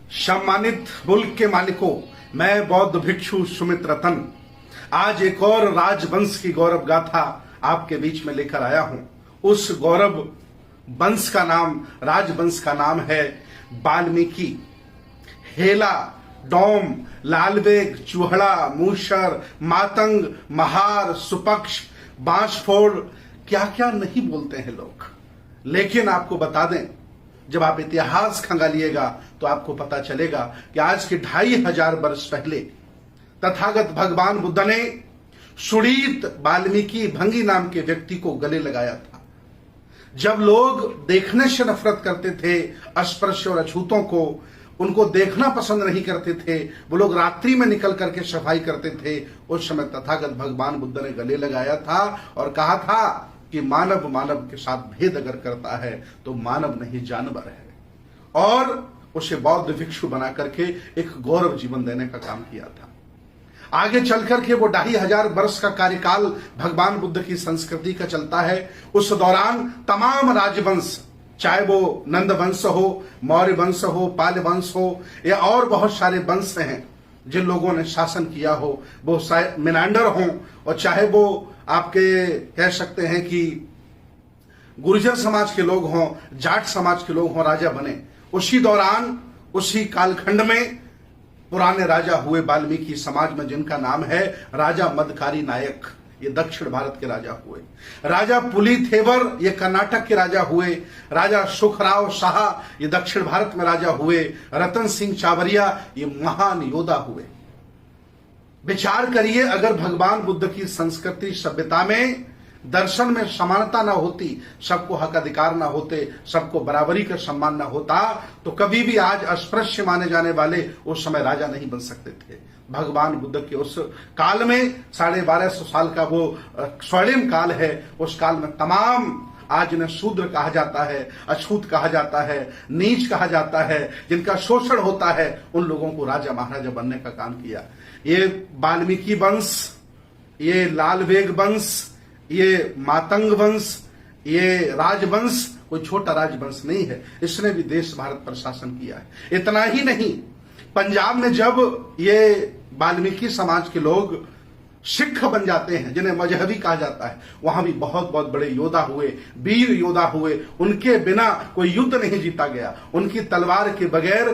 सम्मानित मुल्क के मालिकों, मैं बौद्ध भिक्षु सुमित रतन आज एक और राजवंश की गौरव गाथा आपके बीच में लेकर आया हूं। उस गौरव वंश का नाम, राजवंश का नाम है वाल्मीकि। हेला, डोम, लालबेग, चूहड़ा, मूसर, मातंग, महार, सुपक्ष, बांसफोड़, क्या क्या नहीं बोलते हैं लोग। लेकिन आपको बता दें, जब आप इतिहास खंगालिएगा तो आपको पता चलेगा कि आज के 2500 वर्ष पहले तथागत भगवान बुद्ध ने सुड़ीत वाल्मीकि भंगी नाम के व्यक्ति को गले लगाया था। जब लोग देखने से नफरत करते थे, अस्पृश्य और अछूतों को, उनको देखना पसंद नहीं करते थे, वो लोग रात्रि में निकल करके सफाई करते थे, उस समय तथागत भगवान बुद्ध ने गले लगाया था और कहा था कि मानव मानव के साथ भेद अगर करता है तो मानव नहीं जानवर है, और उसे बौद्ध भिक्षु बना करके एक गौरव जीवन देने का काम किया था। आगे चल करके वो 2500 वर्ष का कार्यकाल भगवान बुद्ध की संस्कृति का चलता है। उस दौरान तमाम राजवंश, चाहे वो नंद वंश हो, मौर्य वंश हो, पाल वंश हो, या और बहुत सारे वंश हैं जिन लोगों ने शासन किया हो, वो मिनांडर हो, और चाहे वो आपके कह सकते हैं कि गुर्जर समाज के लोग हों, जाट समाज के लोग हों, राजा बने। उसी दौरान, उसी कालखंड में पुराने राजा हुए वाल्मीकि समाज में, जिनका नाम है राजा मदकारी नायक। ये दक्षिण भारत के राजा हुए। राजा पुलिथेवर, ये कर्नाटक के राजा हुए। राजा सुखराव शाह, ये दक्षिण भारत में राजा हुए। रतन सिंह चावरिया, ये महान योद्धा हुए। विचार करिए, अगर भगवान बुद्ध की संस्कृति सभ्यता में दर्शन में समानता ना होती, सबको हक अधिकार ना होते, सबको बराबरी का सम्मान ना होता, तो कभी भी आज अस्पृश्य माने जाने वाले उस समय राजा नहीं बन सकते थे। भगवान बुद्ध के उस काल में 1250 साल का वो स्वर्णिम काल है। उस काल में तमाम, आज इन्हें शूद्र कहा जाता है, अछूत कहा जाता है, नीच कहा जाता है, जिनका शोषण होता है, उन लोगों को राजा महाराजा बनने का काम किया। ये वाल्मीकि वंश, ये लालबेग वंश, ये मातंग वंश, ये राजवंश कोई छोटा राजवंश नहीं है। इसने भी देश भारत पर शासन किया है। इतना ही नहीं, पंजाब में जब ये वाल्मीकि समाज के लोग सिख बन जाते हैं, जिन्हें मजहबी कहा जाता है, वहां भी बहुत बहुत बड़े योद्धा हुए, वीर योद्धा हुए। उनके बिना कोई युद्ध नहीं जीता गया, उनकी तलवार के बगैर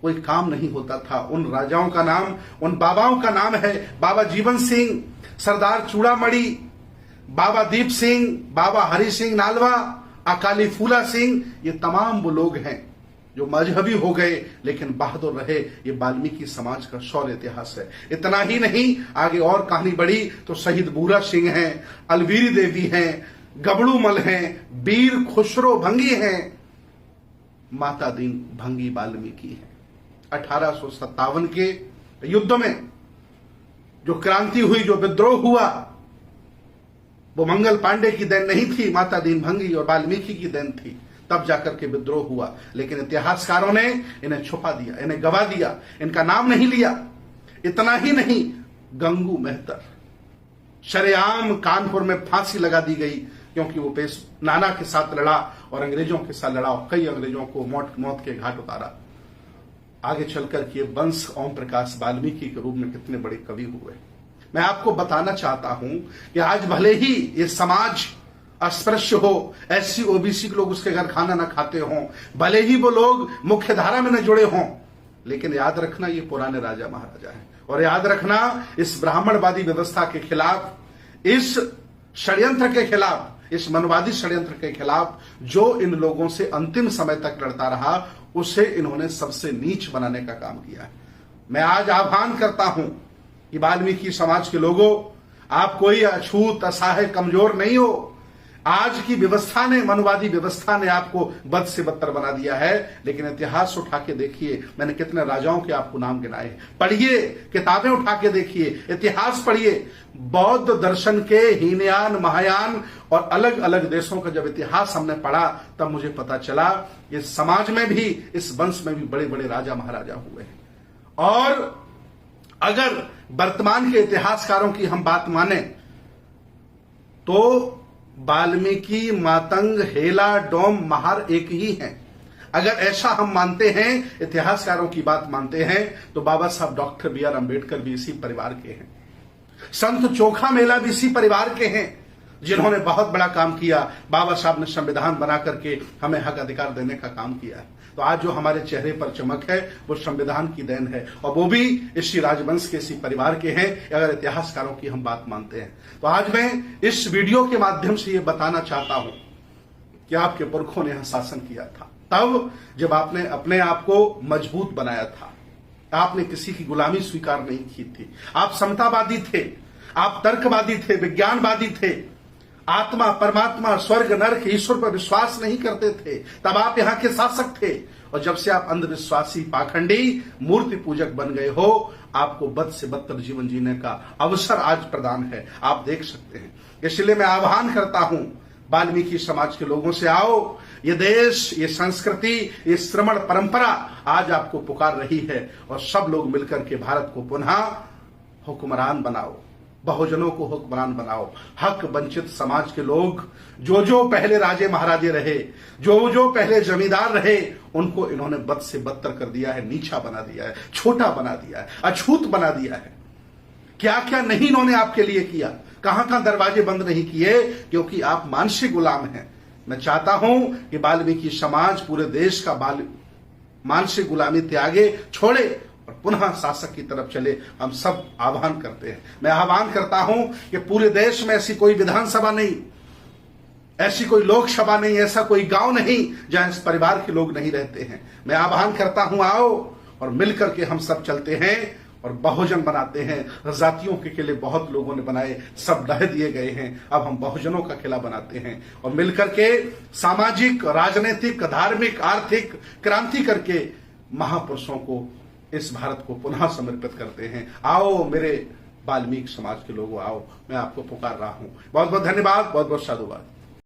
कोई काम नहीं होता था। उन राजाओं का नाम, उन बाबाओं का नाम है बाबा जीवन सिंह, सरदार चूड़ामणि, बाबा दीप सिंह, बाबा हरि सिंह नालवा, अकाली फूला सिंह। ये तमाम वो लोग हैं जो मजहबी हो गए लेकिन बहादुर रहे। ये वाल्मीकि समाज का शौर्य इतिहास है। इतना ही नहीं, आगे और कहानी बढ़ी तो शहीद बूरा सिंह हैं, अलवीरी देवी हैं, गबड़ू मल हैं, वीर खुसरो भंगी हैं, माता दीन भंगी वाल्मीकि हैं। 1857 के युद्ध में जो क्रांति हुई, जो विद्रोह हुआ, वो मंगल पांडे की देन नहीं थी, माता दीन भंगी और वाल्मीकि की देन थी। तब जाकर के विद्रोह हुआ, लेकिन इतिहासकारों ने इन्हें छुपा दिया, इन्हें गवा दिया, इनका नाम नहीं लिया। इतना ही नहीं, गंगू मेहतर शरेआम कानपुर में फांसी लगा दी गई, क्योंकि वो पेश नाना के साथ लड़ा और अंग्रेजों के साथ लड़ा और कई अंग्रेजों को मौत के घाट उतारा। आगे चलकर के वंश ओम प्रकाश वाल्मीकि के रूप में कितने बड़े कवि हुए। मैं आपको बताना चाहता हूं कि आज भले ही ये समाज अस्पृश्य हो, एससी ओबीसी के लोग उसके घर खाना ना खाते हों, भले ही वो लोग मुख्य धारा में न जुड़े हों, लेकिन याद रखना ये पुराने राजा महाराजा हैं। और याद रखना, इस ब्राह्मणवादी व्यवस्था के खिलाफ, इस षड्यंत्र के खिलाफ, इस मनवादी षड्यंत्र के खिलाफ जो इन लोगों से अंतिम समय तक लड़ता रहा, उसे इन्होंने सबसे नीच बनाने का काम किया है। मैं आज आह्वान करता हूं कि वाल्मीकि समाज के लोगों, आप कोई अछूत, असहाय, कमजोर नहीं हो। आज की व्यवस्था ने, मनवादी व्यवस्था ने आपको बद से बदतर बना दिया है, लेकिन इतिहास उठा के देखिए, मैंने कितने राजाओं के आपको नाम गिनाए। पढ़िए, किताबें उठा के देखिए, इतिहास पढ़िए। बौद्ध दर्शन के हीनयान, महायान और अलग अलग देशों का जब इतिहास हमने पढ़ा, तब मुझे पता चला इस समाज में भी, इस वंश में भी बड़े बड़े राजा महाराजा हुए हैं। और अगर वर्तमान के इतिहासकारों की हम बात माने तो वाल्मीकि, मातंग, हेला, डोम, महार एक ही हैं। अगर ऐसा हम मानते हैं, इतिहासकारों की बात मानते हैं, तो बाबा साहब डॉक्टर बी आर अम्बेडकर भी इसी परिवार के हैं। संत चोखा मेला भी इसी परिवार के हैं, जिन्होंने बहुत बड़ा काम किया। बाबा साहब ने संविधान बना करके हमें हक अधिकार देने का काम किया है। तो आज जो हमारे चेहरे पर चमक है वो संविधान की देन है, और वो भी इसी राजवंश के, इसी परिवार के हैं, अगर इतिहासकारों की हम बात मानते हैं। तो आज मैं इस वीडियो के माध्यम से ये बताना चाहता हूं कि आपके पुरखों ने यहां शासन किया था, तब जब आपने अपने आप को मजबूत बनाया था। आपने किसी की गुलामी स्वीकार नहीं की थी। आप समतावादी थे, आप तर्कवादी थे, विज्ञानवादी थे, आत्मा, परमात्मा, स्वर्ग, नरक, ईश्वर पर विश्वास नहीं करते थे। तब आप यहां के शासक थे। और जब से आप अंधविश्वासी, पाखंडी, मूर्ति पूजक बन गए हो, आपको बद से बदतर जीवन जीने का अवसर आज प्रदान है, आप देख सकते हैं। इसलिए मैं आह्वान करता हूं वाल्मीकि समाज के लोगों से, आओ, ये देश, ये संस्कृति, ये श्रमण परंपरा आज आपको पुकार रही है, और सब लोग मिलकर के भारत को पुनः हुक्मरान बनाओ, बहुजनों को हुक्मरान बनाओ। हक वंचित समाज के लोग, जो पहले राजे महाराजे रहे, जो पहले जमींदार रहे, उनको इन्होंने बद से बदतर कर दिया है, नीचा बना दिया है, छोटा बना दिया है, अछूत बना दिया है। क्या क्या नहीं इन्होंने आपके लिए किया, कहां दरवाजे बंद नहीं किए, क्योंकि आप मानसिक गुलाम हैं। मैं चाहता हूं कि वाल्मीकि समाज पूरे देश का मानसिक गुलामी त्यागे, छोड़े और पुनः शासक की तरफ चले। हम सब आह्वान करते हैं। मैं आह्वान करता हूं कि पूरे देश में ऐसी कोई विधानसभा नहीं, ऐसी कोई लोकसभा नहीं, ऐसा कोई गांव नहीं जहां इस परिवार के लोग नहीं रहते हैं। मैं आह्वान करता हूं, आओ और मिलकर के हम सब चलते हैं और बहुजन बनाते हैं। जातियों के किले बहुत लोगों ने बनाए, सब ढह दिए गए हैं। अब हम बहुजनों का किला बनाते हैं और मिलकर के सामाजिक, राजनीतिक, धार्मिक, आर्थिक क्रांति करके महापुरुषों को, इस भारत को पुनः समर्पित करते हैं। आओ मेरे वाल्मीकि समाज के लोगों, आओ, मैं आपको पुकार रहा हूं। बहुत बहुत धन्यवाद, बहुत बहुत साधुवाद।